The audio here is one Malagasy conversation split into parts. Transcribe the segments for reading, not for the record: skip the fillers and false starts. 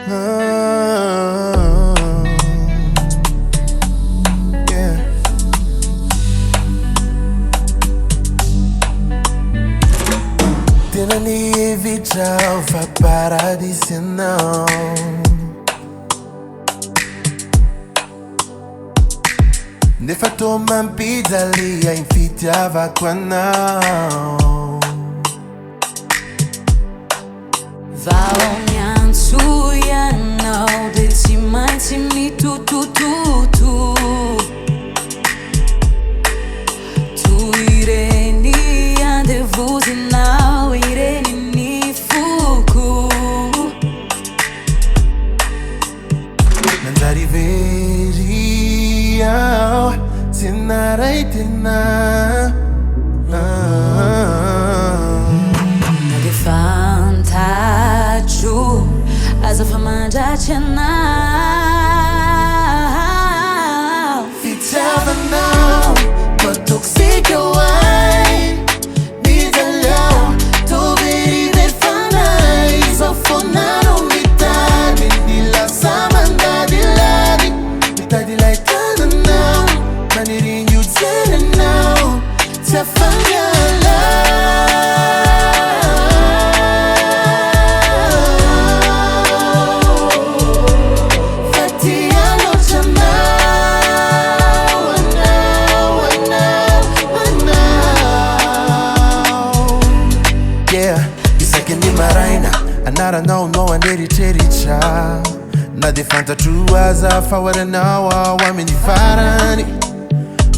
Yeah. Tena nihevitra fa paradisa ianao. Nefa to mampijaly ai fitiavako anao. Vao miantso ianao de tsy maintsy mitotototo. Toy ireny andevozinao, ireny ny foko. Nanjary very tsy maharay Tena. De fantatro aza fa mandratra anao. Fitiavanao ko toxique Mijaly to verivery fanahy. Izaho foana Mitady ny lasa mandadilady. Mitady ilay tananao manirin'ny ianao. Tsy afa-miala. Anao no andevozinao na de fantatro aza fahoaranao ao amin'ny farany.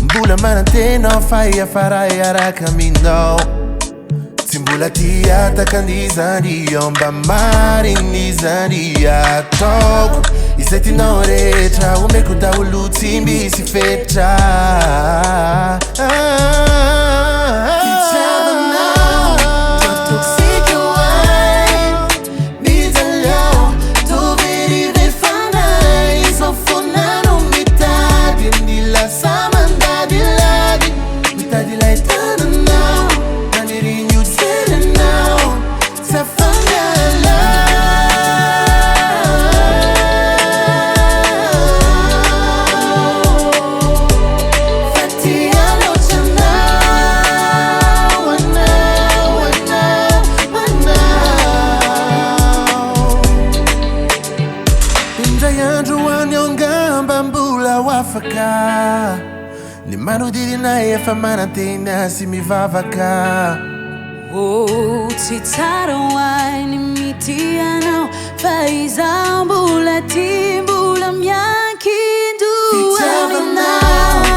Mbola manantena fa iafaray araka aminao. Tsy mbola tia tahakan'izany mba marin'izany ataoko. Izay tianao rehetra omeko daholo tsy misy fetra. Ny manodidinay efa manantena sy mivavaka. Tsy tsara hoay ny mity anao, fa izaho mbola ty mbola miankin-doha aminao.